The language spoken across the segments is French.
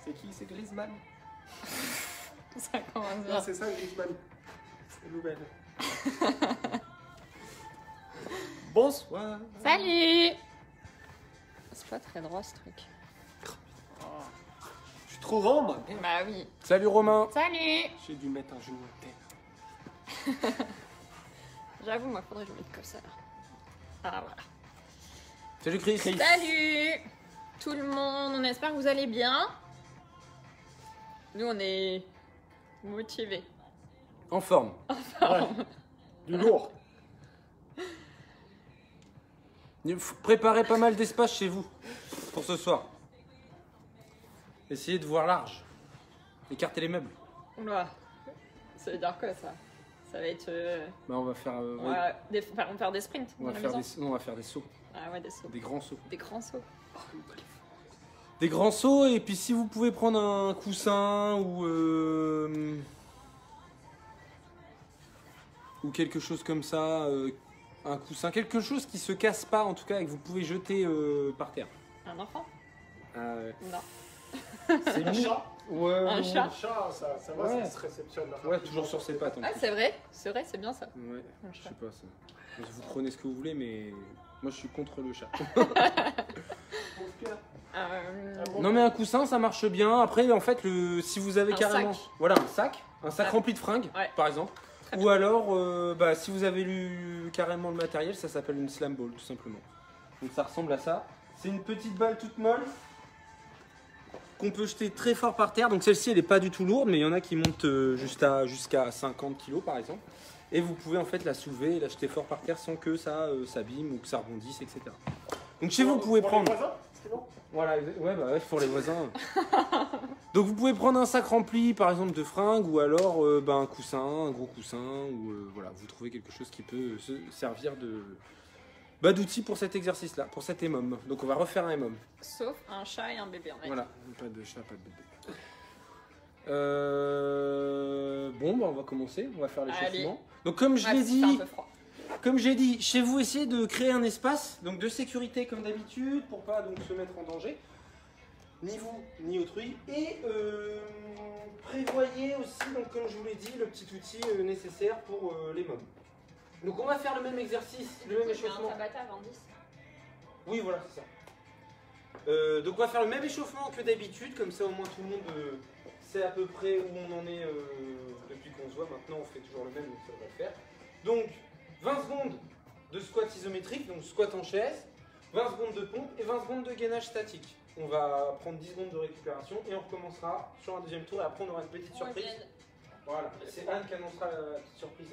C'est qui? C'est Griezmann. Ça commence Non, bien. c'est ça, Griezmann. C'est nouvelle. Bonsoir. Salut! C'est pas très droit ce truc. Je suis trop grand, moi. Bah oui. Salut Romain. Salut! J'ai dû mettre un genou à terre. J'avoue, moi, faudrait que je me mette comme ça. Ah voilà. Salut Chris. Salut tout le monde, on espère que vous allez bien. Nous, on est motivés. En forme. Ouais. Du lourd. Préparez pas mal d'espace chez vous pour ce soir. Essayez de voir large. Écartez les meubles. Oula, ça veut dire quoi ça? Ça va être. Bah, on va faire. On va faire des sprints on dans va la faire maison. des... non, on va faire des sauts. Ah ouais, des sauts. Des grands sauts. Des grands sauts. Des grands sauts, et puis si vous pouvez prendre un coussin ou quelque chose comme ça, un coussin, quelque chose qui se casse pas en tout cas et que vous pouvez jeter par terre. Un enfant? Non. C'est Un mis. chat. Ouais, Un ouais. chat. Un chat, ça va, Ouais. ça se réceptionne. Ouais, toujours sur ses pattes. En Ah, plus. c'est vrai, c'est bien ça. Ouais, Un je chat. sais pas ça. Vous prenez ce que vous voulez, mais moi je suis contre le chat. Non mais un coussin ça marche bien. Après en fait si vous avez Un carrément sac. voilà un sac Ah. rempli de fringues Ouais. par exemple. Très Ou alors si vous avez lu carrément le matériel, ça s'appelle une slam ball tout simplement. Donc ça ressemble à ça. C'est une petite balle toute molle qu'on peut jeter très fort par terre. Donc celle-ci elle est pas du tout lourde, mais il y en a qui montent jusqu'à 50 kg par exemple. Et vous pouvez en fait la soulever et la jeter fort par terre sans que ça s'abîme ou que ça rebondisse, etc. Donc chez vous, vous pouvez prendre. Les voisins, c'est bon. Voilà, ouais, bah ouais, pour les voisins. Donc vous pouvez prendre un sac rempli par exemple de fringues ou alors un coussin, un gros coussin ou voilà, vous trouvez quelque chose qui peut se servir d'outil pour cet exercice-là, pour cet EMOM. Donc on va refaire un EMOM. Sauf un chat et un bébé en fait. Voilà, pas de chat, pas de bébé. Bon, bah on va commencer, on va faire l'échauffement. Donc comme je l'ai dit, C'est un peu froid. comme j'ai dit, chez vous, essayez de créer un espace donc de sécurité comme d'habitude pour pas donc se mettre en danger, ni vous ni autrui. Et prévoyez aussi, donc comme je vous l'ai dit, le petit outil nécessaire pour les mobs. Donc on va faire le même exercice, le même échauffement. Un tabata avant 10. Oui, voilà, c'est ça. Donc on va faire le même échauffement que d'habitude, comme ça au moins tout le monde sait à peu près où on en est depuis qu'on se voit. Maintenant on fait toujours le même, donc ça va le faire. Donc 20 secondes de squat isométrique, donc squat en chaise, 20 secondes de pompe et 20 secondes de gainage statique. On va prendre 10 secondes de récupération et on recommencera sur un deuxième tour et après on aura une petite surprise. Voilà, c'est Anne qui annoncera la petite surprise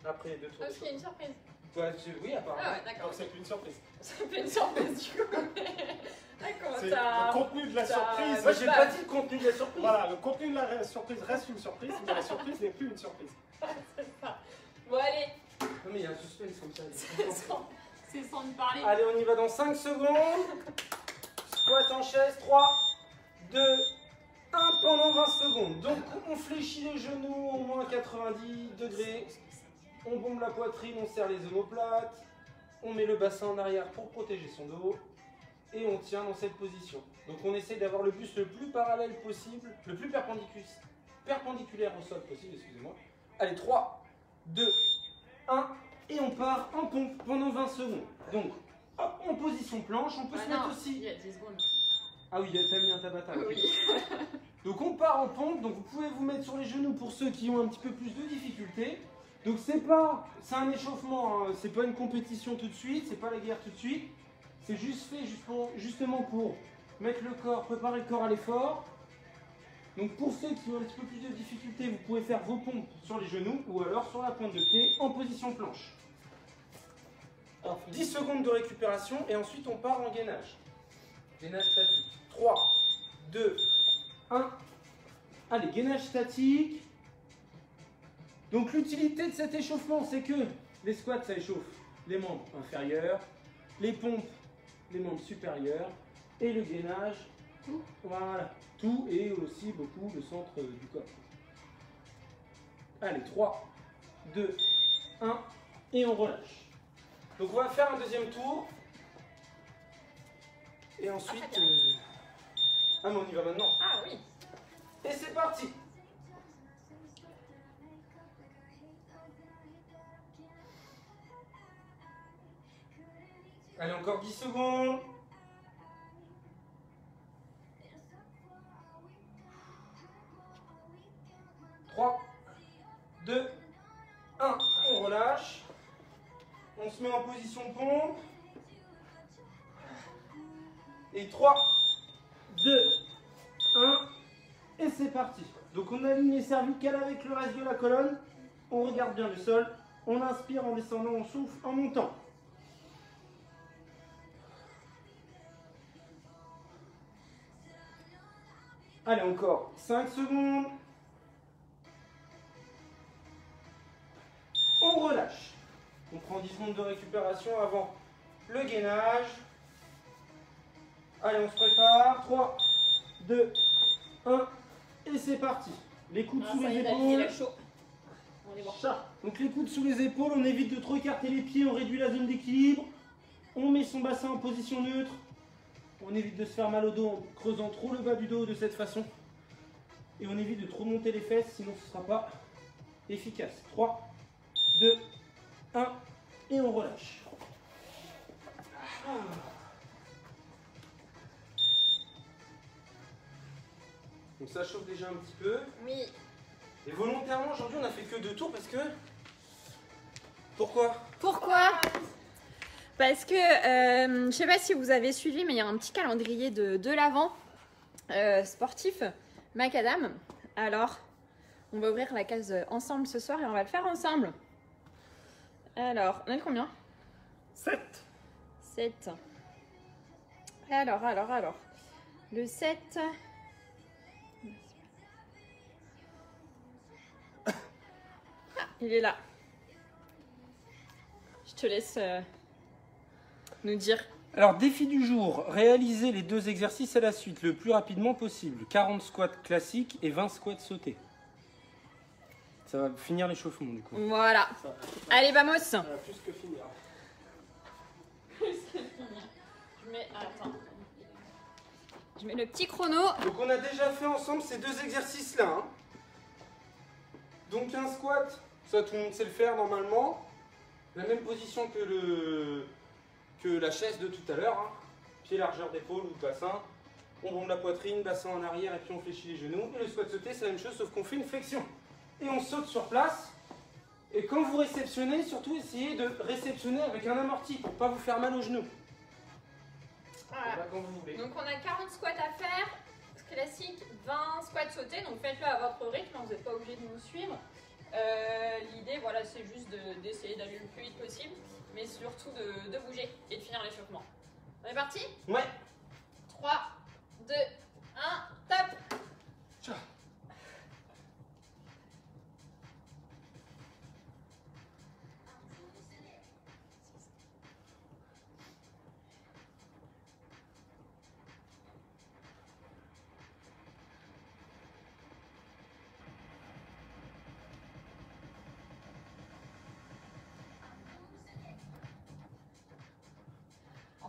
après les deux tours. Parce qu'il y a une surprise. Ouais, oui, apparemment. Ah ouais, d'accord. Donc c'est plus une surprise. Ça fait une surprise du coup. D'accord, C'est ça. le contenu de la ça- surprise. Moi j'ai pas dit le contenu de la surprise. Voilà, le contenu de la surprise reste une surprise, mais la surprise n'est plus une surprise. Bon, allez, Non mais il y a un suspense comme ça. c'est sans me parler. Allez, on y va dans 5 secondes. Squat en chaise, 3, 2, 1 pendant 20 secondes. Donc on fléchit les genoux au moins 90 degrés. On bombe la poitrine, on serre les omoplates. On met le bassin en arrière pour protéger son dos. Et on tient dans cette position. Donc on essaie d'avoir le buste le plus parallèle possible, le plus perpendiculaire au sol possible, excusez-moi. Allez, 3, 2, 1. Et on part en pompe pendant 20 secondes. Donc, hop, en position planche, on peut se mettre Il aussi. y a 10 secondes. Ah oui, t'as mis un tabata. ok. Oui. Donc on part en pompe, donc vous pouvez vous mettre sur les genoux pour ceux qui ont un petit peu plus de difficultés. Donc c'est un échauffement, hein, c'est pas une compétition tout de suite, c'est pas la guerre tout de suite. C'est juste fait justement pour mettre le corps, préparer le corps à l'effort. Donc pour ceux qui ont un petit peu plus de difficultés, vous pouvez faire vos pompes sur les genoux ou alors sur la pointe de pied en position planche. Alors, 10 secondes de récupération et ensuite on part en gainage. Gainage statique. 3, 2, 1. Allez, gainage statique. Donc l'utilité de cet échauffement, c'est que les squats, ça échauffe les membres inférieurs, les pompes, les membres supérieurs, et le gainage, Tout. Voilà, tout et aussi beaucoup le centre du corps. Allez, 3, 2, 1, et on relâche. Donc on va faire un deuxième tour. Et ensuite... Ah mais on y va maintenant. Ah oui. Et c'est parti. Allez, encore 10 secondes. Trois, 2, 1. On relâche. On se met en position de pompe. Et 3, 2, 1. Et c'est parti. Donc on aligne les cervicales avec le reste de la colonne. On regarde bien le sol. On inspire en descendant, on souffle en montant. Allez, encore 5 secondes. On relâche. On prend 10 secondes de récupération avant le gainage. Allez, on se prépare. 3, 2, 1. Et c'est parti. Les coudes sous les épaules. Chat. Donc les coudes sous les épaules, on évite de trop écarter les pieds, on réduit la zone d'équilibre. On met son bassin en position neutre. On évite de se faire mal au dos en creusant trop le bas du dos de cette façon. Et on évite de trop monter les fesses, sinon ce ne sera pas efficace. 3, 2, 1. Et on relâche. Donc ça chauffe déjà un petit peu. Oui. Et volontairement, aujourd'hui, on a fait que 2 tours parce que... Pourquoi? Pourquoi? Parce que, je ne sais pas si vous avez suivi, mais il y a un petit calendrier de l'Avent sportif, Macadam. Alors, on va ouvrir la case ensemble ce soir et on va le faire ensemble. Alors, on est combien? 7. 7. Alors. Le 7... Ah, il est là. Je te laisse nous dire. Alors, défi du jour, réaliser les 2 exercices à la suite le plus rapidement possible. 40 squats classiques et 20 squats sautés. Ça va finir l'échauffement du coup. Voilà. Allez, vamos. Ça va plus que finir. Attends. Je mets le petit chrono. Donc on a déjà fait ensemble ces 2 exercices-là. Hein. Donc un squat, ça tout le monde sait le faire normalement. La même position que la chaise de tout à l'heure. Hein. Pied largeur d'épaule ou de bassin. On bombe la poitrine, bassin en arrière et puis on fléchit les genoux. Et le squat sauté, c'est la même chose sauf qu'on fait une flexion. Et on saute sur place. Et quand vous réceptionnez, surtout essayez de réceptionner avec un amorti pour ne pas vous faire mal aux genoux. Voilà. Quand vous voulez. Donc on a 40 squats à faire, classique, 20 squats sautés, donc faites-le à votre rythme, vous n'êtes pas obligé de nous suivre. L'idée, voilà, c'est juste d'essayer d'aller le plus vite possible, mais surtout de bouger et de finir l'échauffement. On est parti? Ouais. 3, 2, 1, top! Ciao.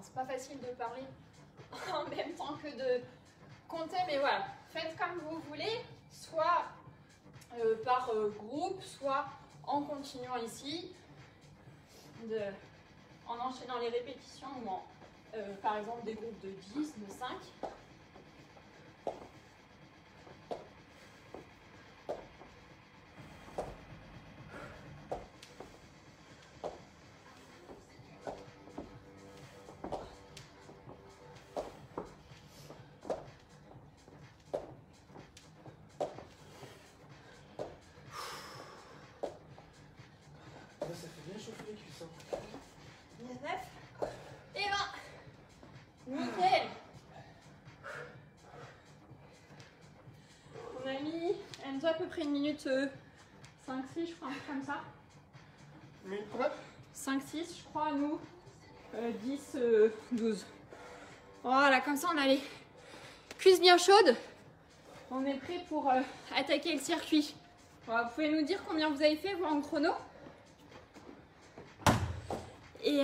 C'est pas facile de parler en même temps que de compter, mais voilà, faites comme vous voulez, soit par groupe, soit en continuant ici, en enchaînant les répétitions ou en, par exemple des groupes de 10, de 5. Ça fait bien chauffer les cuisses. 19 et 20. Nickel. On a mis, elle nous a à peu près 1 minute 5-6, je crois, un truc comme ça. 5-6, je crois, nous. 10, 12. Voilà, comme ça, on a les cuisses bien chaudes. On est prêt pour attaquer le circuit. Voilà, vous pouvez nous dire combien vous avez fait, vous, en chrono? Et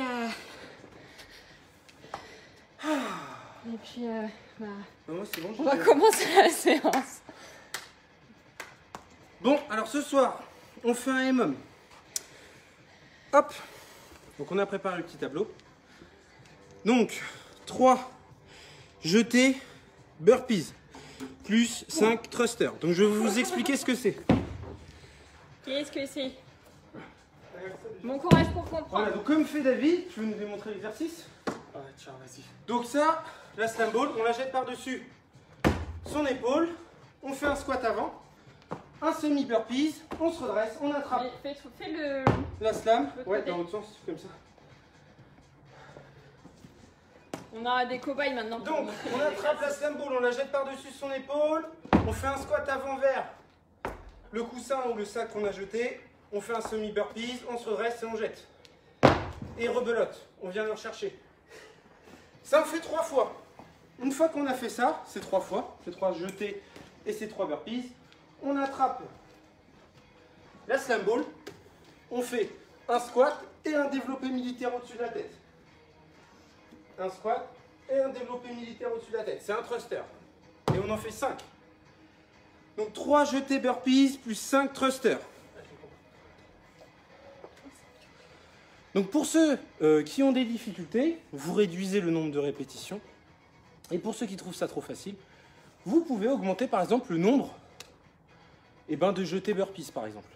Et puis, bah, Moi, c'est bon, on va commencer la séance. Bon, alors ce soir, on fait un MM. Hop. Donc on a préparé le petit tableau. Donc, 3 jetés burpees, plus 5 thrusters. Donc je vais vous expliquer ce que c'est. Qu'est-ce que c'est? Bon courage pour comprendre. Voilà, donc comme fait David, tu veux nous démontrer l'exercice? Ouais, tiens, vas-y. Donc ça, la slam ball, on la jette par-dessus son épaule. On fait un squat avant, un semi-burpees, on se redresse, on attrape Fais le... la slam. l'autre Ouais, côté. dans l'autre sens, comme ça. On a des cobayes maintenant. pour Donc, montrer on les attrape la exercices. slam ball, on la jette par-dessus son épaule. On fait un squat avant vers le coussin ou le sac qu'on a jeté. On fait un semi-burpees, on se redresse et on jette. Et rebelote, on vient le rechercher. Ça, on fait 3 fois. Une fois qu'on a fait ça, c'est 3 fois, ces 3 jetés et ces 3 burpees, on attrape la slam ball, on fait un squat et un développé militaire au-dessus de la tête. Un squat et un développé militaire au-dessus de la tête. C'est un thruster. Et on en fait 5. Donc 3 jetés burpees plus 5 thrusters. Donc pour ceux qui ont des difficultés, vous réduisez le nombre de répétitions. Et pour ceux qui trouvent ça trop facile, vous pouvez augmenter par exemple le nombre de jetés burpees par exemple.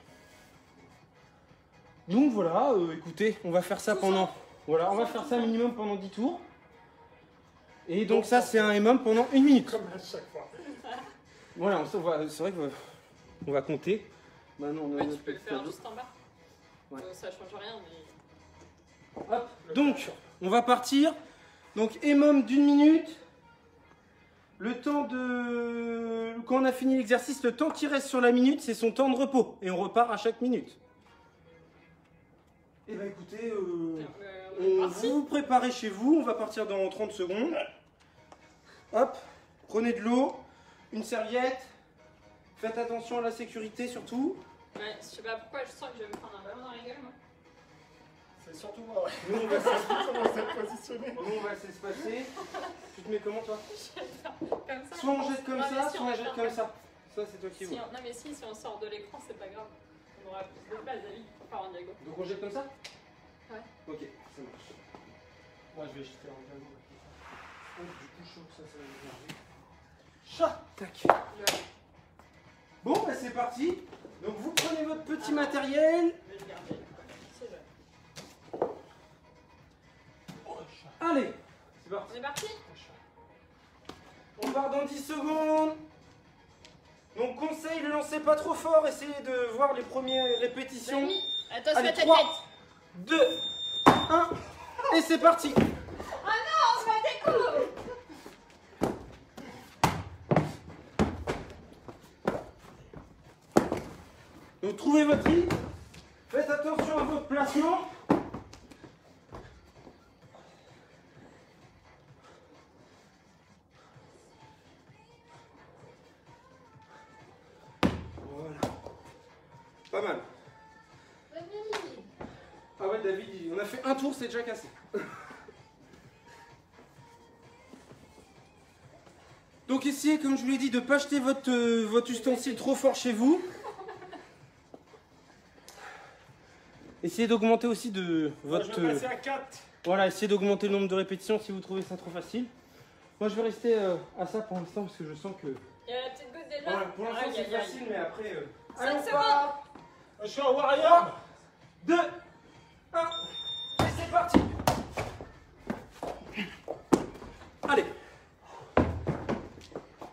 Donc voilà, écoutez, on va faire ça pendant... Voilà, on va faire ça minimum pendant 10 tours. Et donc ça c'est un MM pendant 1 minute. Comme à chaque fois. Voilà, c'est vrai qu'on va compter. Maintenant, on a Ouais, notre tu peux le petit faire tableau. juste en bas. Ouais. Ça change rien, mais... Hop. Donc, on va partir. Donc, MM d'1 minute. Le temps de... Quand on a fini l'exercice, le temps qui reste sur la minute, c'est son temps de repos. Et on repart à chaque minute. Et bah écoutez, vous vous préparez chez vous. On va partir dans 30 secondes. Hop. Prenez de l'eau, une serviette. Faites attention à la sécurité surtout. Ouais, je sais pas pourquoi, je sens que je vais me prendre un ballon dans la gueule, moi. C'est surtout moi, ouais. Nous, on va Comment vous êtes positionné? Nous, on va s'espacer. Tu te mets comment, toi? Comme ça. Soit on jette comme Non, mais ça, si soit on on jette fait comme un- ça. Ça, c'est toi qui Si vois. on... Non, mais si on sort de l'écran, c'est pas grave. On aura plus de place, David, pour faire un diago. Donc, on jette comme ça? Ouais. Ok, ça marche. Moi, je vais jeter en diagonale. Oh, du coup, chaud, ça va m'énerver. Chat. Tac. Bon, bah, c'est parti. Donc, vous prenez votre petit matériel. Je vais le garder. C'est vrai. Allez, c'est parti. On est parti? On part dans 10 secondes. Donc, conseil, ne lancez pas trop fort. Essayez de voir les premières répétitions. David, attention Allez, à ta 3, tête. 2, 1. Et c'est parti. Ah non, on se fait des coups. Donc trouvez votre rythme, faites attention à votre placement. Voilà. Pas mal. Ah ouais David, on a fait un tour, c'est déjà cassé. Donc essayez, comme je vous l'ai dit, de ne pas jeter votre ustensile trop fort chez vous. Essayez d'augmenter aussi de votre... Je vais passer à 4. Voilà, essayez d'augmenter le nombre de répétitions si vous trouvez ça trop facile. Moi je vais rester à ça pour l'instant parce que je sens que... Il y a la petite goutte déjà. Voilà, pour l'instant Aïe, c'est aïe, aïe. facile mais après... 5 allez, on secondes. part. Je suis un warrior. 2, 1, et c'est parti. Allez.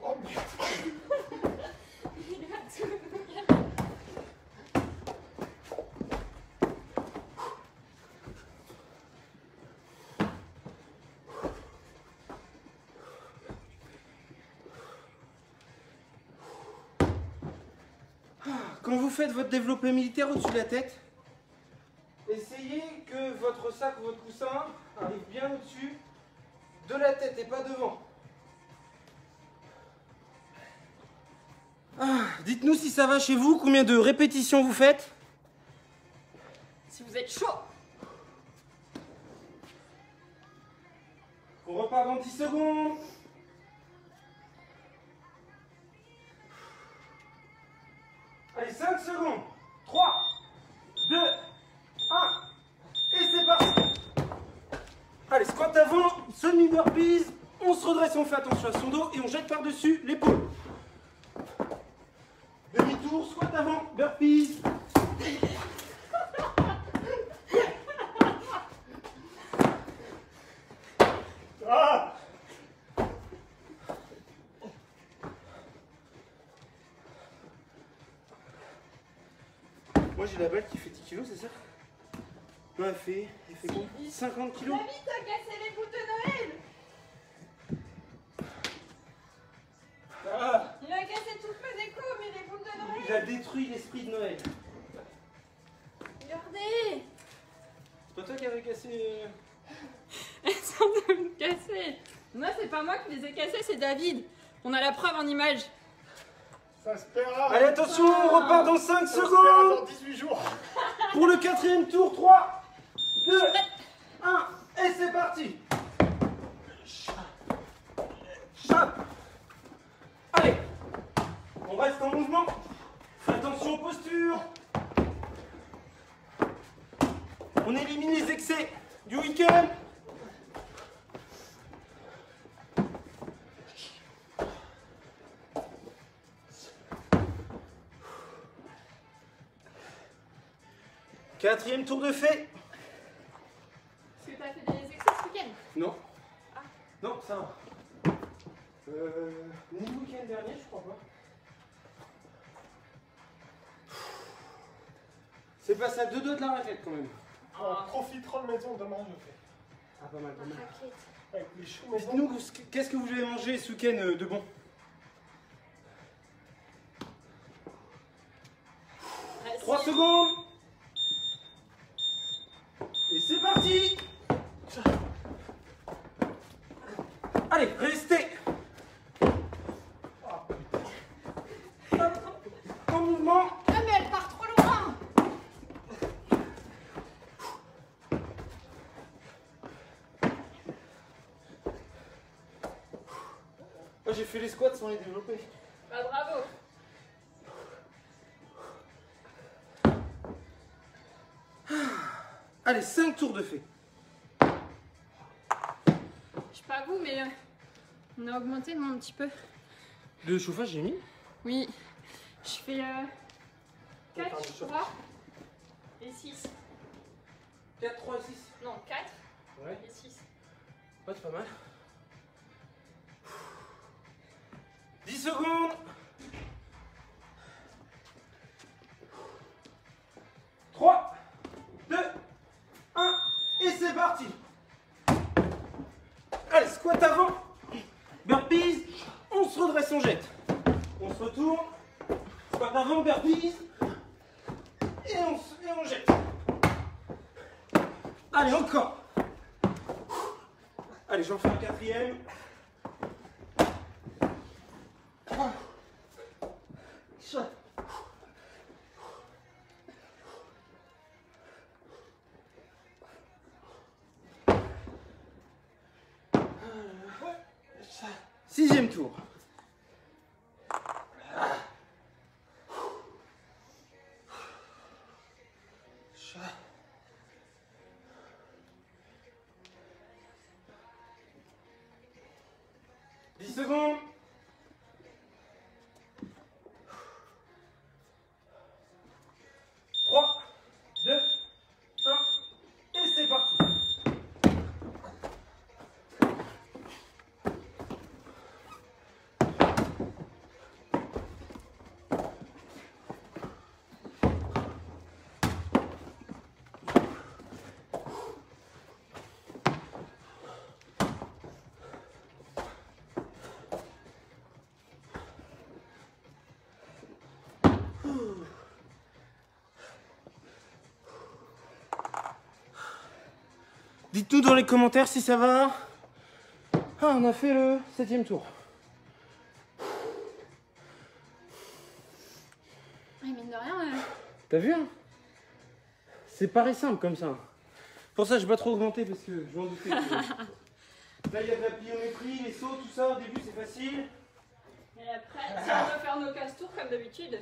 Oh merde. Quand vous faites votre développé militaire au-dessus de la tête, essayez que votre sac ou votre coussin arrive bien au-dessus de la tête et pas devant. Dites-nous si ça va chez vous, combien de répétitions vous faites. Si vous êtes chaud. On repart dans 10 secondes. Allez, 5 secondes. 3, 2, 1. Et c'est parti. Allez, squat avant, semi-burpees. On se redresse, on fait attention à son dos et on jette par-dessus l'épaule. Demi-tour, squat avant, burpees. Ah! Moi j'ai la balle qui fait 10 kg, c'est ça? Non, elle fait quoi? 50 kg. David, t'as cassé les boules de Noël. Ah, Il a cassé toutes mes échos, mais les boules de il Noël. a détruit l'esprit de Noël. Regardez. C'est pas toi qui avais cassé... Elles sont toutes cassées. Non, c'est pas moi qui les ai cassées, c'est David. On a la preuve en image. Ça se paiera. Allez, attention, on repart dans 5 Ça se paiera dans secondes. 18 jours. Pour le 4e tour, 3, 2, 1. Et c'est parti. Chape. Allez, on reste en mouvement. Attention aux postures. On élimine les excès du week-end. Quatrième tour de fait. Est-ce que t'as fait des excès ce week-end? Non. Ah. Non, ça va. Ni le week-end dernier, je crois pas. C'est passé à 2 doigts de la raquette quand même. On profitera de maison demain, je fais. Ah, pas mal, pas mal. Avec les choux maison. Dites-nous, qu'est-ce que vous avez mangé ce week-end de bon? 3 secondes. Et c'est parti. Allez, restez. Hop, en mouvement. Ah, mais elle part trop loin. Moi, j'ai fait les squats sans les développer. Bah, bravo. Allez, 5 tours de fait. Je sais pas vous, mais on a augmenté non, un petit peu. Le chauffage, j'ai mis. Oui. Je fais 4, Attends, 3 et 6. 4, 3 et 6. Non, 4 Ouais. et 6. Ouais, c'est pas mal. 10 secondes. 3, 2, 1. Et c'est parti. Allez, squat avant. Burpees. On se redresse, on jette. On se retourne. Squat avant, burpees. Et on jette. Allez, encore. Allez, j'en fais un 4e. Sixième tour. Dix secondes. 3, 2, 1. Et c'est parti. Dites-nous dans les commentaires si ça va. Ah, on a fait le 7e tour. Ouais, mine de rien. T'as vu, hein? C'est pareil simple comme ça. Pour ça, je vais pas trop augmenter parce que je vais en douter. Là, il y a de la pliométrie, les sauts, tout ça. Au début, c'est facile. Et après, si on veut faire nos casse-tours comme d'habitude.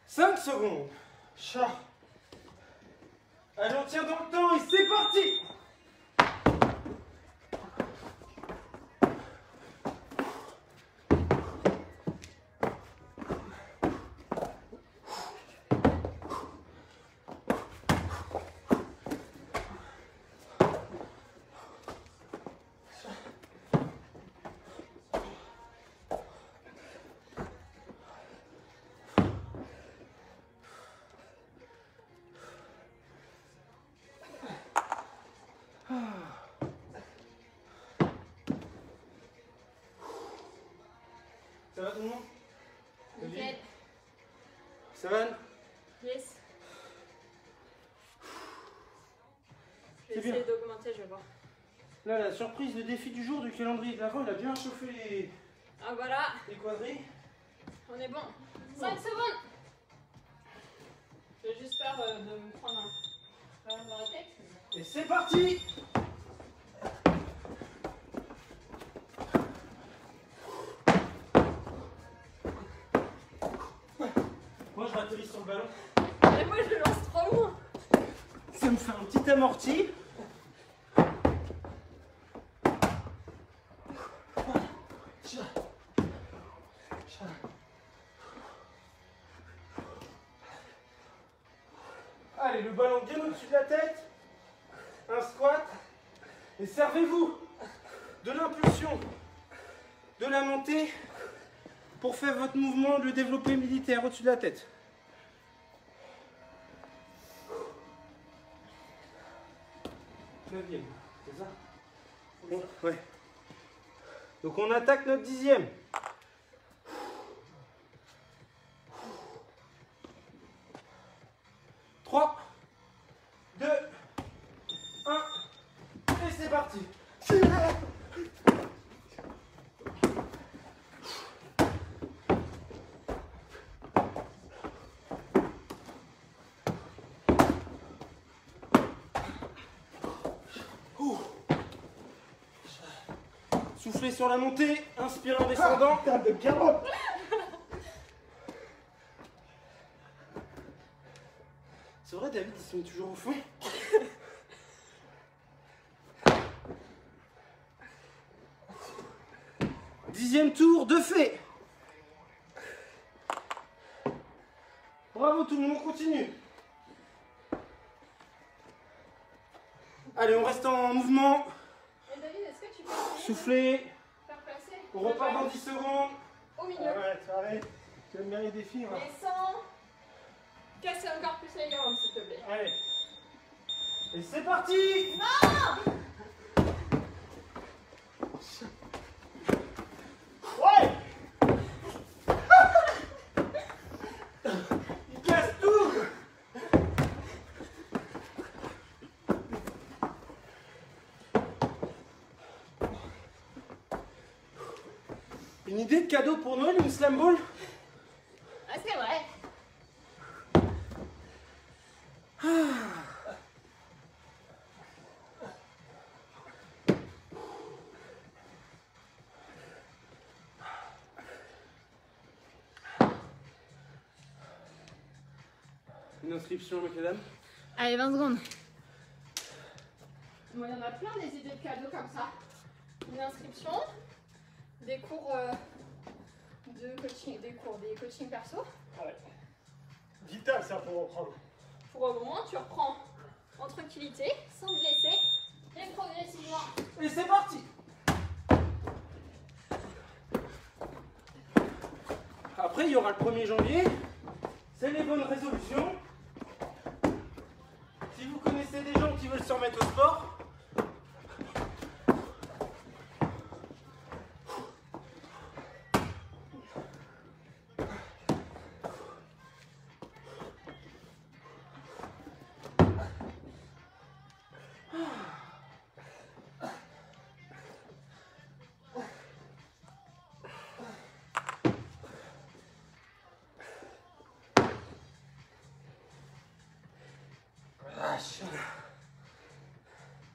5 secondes. Chat. Allez, on tient dans le temps et c'est parti. Ça va tout le monde? Nickel. Ça va? Yes. Je C'est vais bien. essayer d'augmenter, je vais voir. Là, la surprise, le défi du jour du calendrier de l'avant, il a bien chauffé Ah voilà, les quadrilles. on est bon. 5 secondes. Je vais juste faire de me prendre un dans la tête. Et c'est parti. Moi, je ratterris sur le ballon. Et moi je le lance trop loin. Ça me fait un petit amorti. Allez, le ballon bien au-dessus de la tête. Un squat. Et servez-vous de l'impulsion de la montée pour faire votre mouvement, le développé militaire au-dessus de la tête. Neuvième, c'est ça? Bon, ouais. Donc on attaque notre 10e. Trois, 2, 1, et c'est parti. Soufflez sur la montée, inspirez en descendant. De carotte. C'est vrai, David, ils sont toujours au fond. Dixième tour de fait. Bravo tout le monde, on continue. Allez, on reste en mouvement. Et David, est-ce que tu peux essayer Soufflez. de faire passer On repart dans 10 secondes. au milieu? Ouais, tu arrêtes. Tu aimes bien les défis, hein. Mais sans casser encore plus les jambes, s'il te plaît. Allez. Et c'est parti. Ouais. Il casse tout. Une idée de cadeau pour Noël, une slam ball? Ah, c'est vrai. Une inscription, mesdames. Allez, 20 secondes. Moi, il y en a plein des idées de cadeaux comme ça. Une inscription, des cours de coaching, des coaching perso. Ouais. Vital, ça, pour reprendre. Pour au moment, tu reprends en tranquillité, sans te blesser, et progressivement. Et c'est parti. Après, il y aura le 1er janvier. C'est les bonnes résolutions. Si vous connaissez des gens qui veulent se remettre au sport,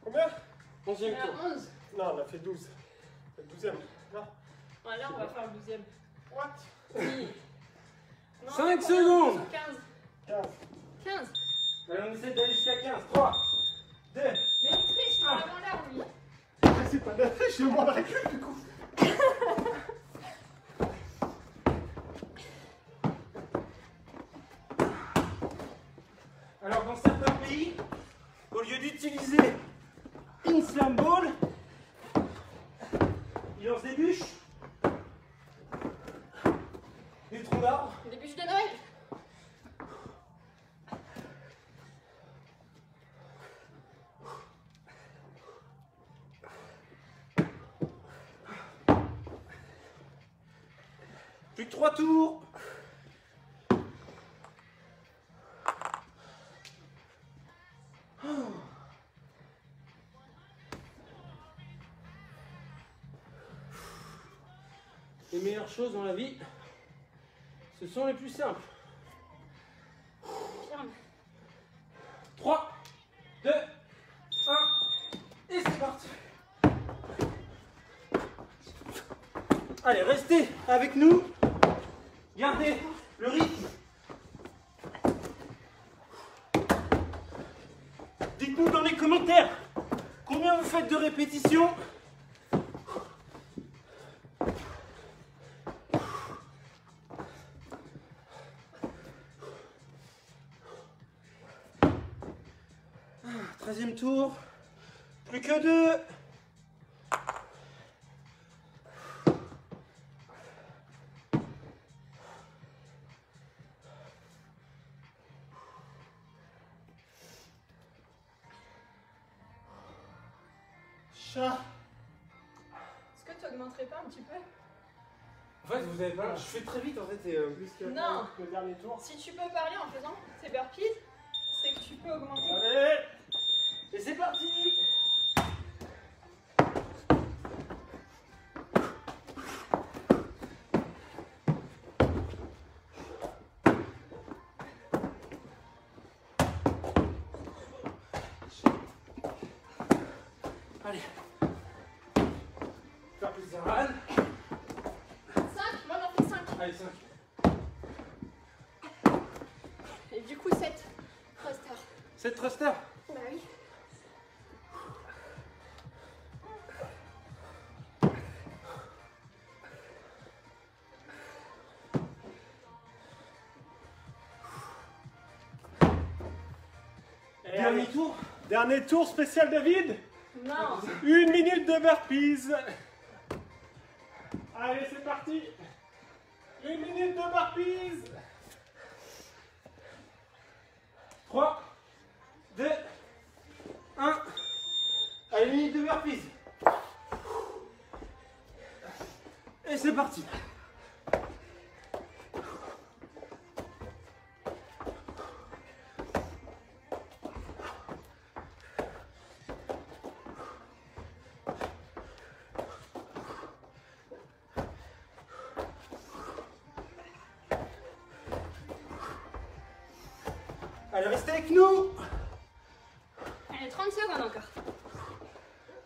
Combien? 11e Et à tour. 11. Non, on a fait 12. Le 12e. Non. Ouais, là, on va faire le 12e. What? Oui. Non, 5 combien? secondes. 15. 15. 15. Allez, on essaie d'aller jusqu'à 15. 3, 2. Mais il triche, il est avant l'heure, lui. C'est pas de la triche, je demande la recul du coup. Alors, dans certains pays, au lieu d'utiliser une slam ball, ils lancent des bûches, des troncs d'arbres. Des bûches de Noël. Plus que 3 tours. Les meilleures choses dans la vie, ce sont les plus simples. Firme. 3, 2, 1, et c'est parti. Allez, restez avec nous. Gardez le rythme. Dites-nous dans les commentaires combien vous faites de répétitions. Ah, 13e tour. Plus que 2. Chat. Est-ce que tu augmenterais pas un petit peu? En fait, vous avez pas. Je fais très vite en fait. Et, Plus que Non. le dernier tour. Si tu peux parler en faisant tes burpees, c'est que tu peux augmenter. Allez. Et c'est parti. Allez. Faire plaisir à Anne. 5, moi j'en fais 5. Allez, 5. Et du coup 7. Thruster. 7 thrusters. Bah oui. Et Dernier allez, tour. dernier tour spécial David. Non. 1 minute de burpees. Allez, c'est parti. 1 minute de burpees. 3, 2, 1. Allez, minute de burpees. Et c'est parti. Allez, restez avec nous. Allez, 30 secondes encore.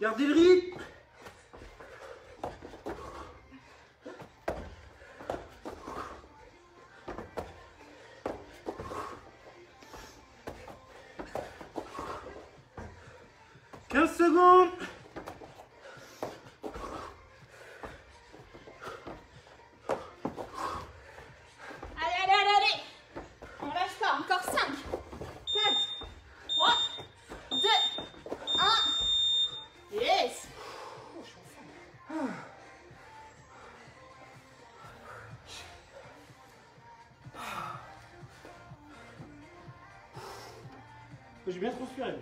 Gardez le rythme. « 15 secondes. Allez, allez, allez, allez. On lâche pas, encore 5, 4, 3, 2, 1. Yes. J'ai bien transpiré.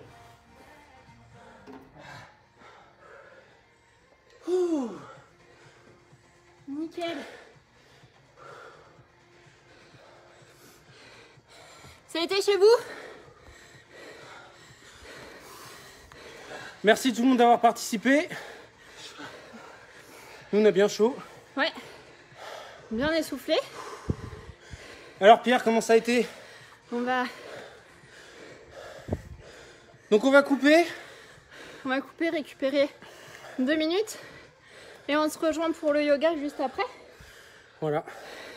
Nickel. Ça a été chez vous? Merci tout le monde d'avoir participé. Nous, on a bien chaud. Ouais. Bien essoufflé. Alors Pierre, comment ça a été? On va Donc on va couper. couper, récupérer 2 minutes. Et on se rejoint pour le yoga juste après. Voilà.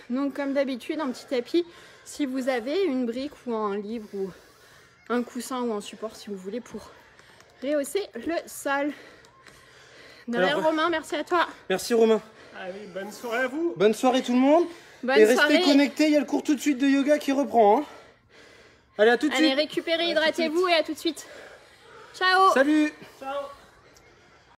Donc comme d'habitude, un petit tapis. Si vous avez une brique ou un livre ou un coussin ou un support si vous voulez pour rehausser le sol. Derrière Alors, Romain, merci à toi. Merci Romain. Allez, bonne soirée à vous. Bonne soirée tout le monde. Bonne Et soirée. restez connectés, il y a le cours tout de suite de yoga qui reprend. Hein. Allez, à tout de Allez, suite. récupérez, hydratez-vous et à tout de suite. Ciao. Salut. Ciao.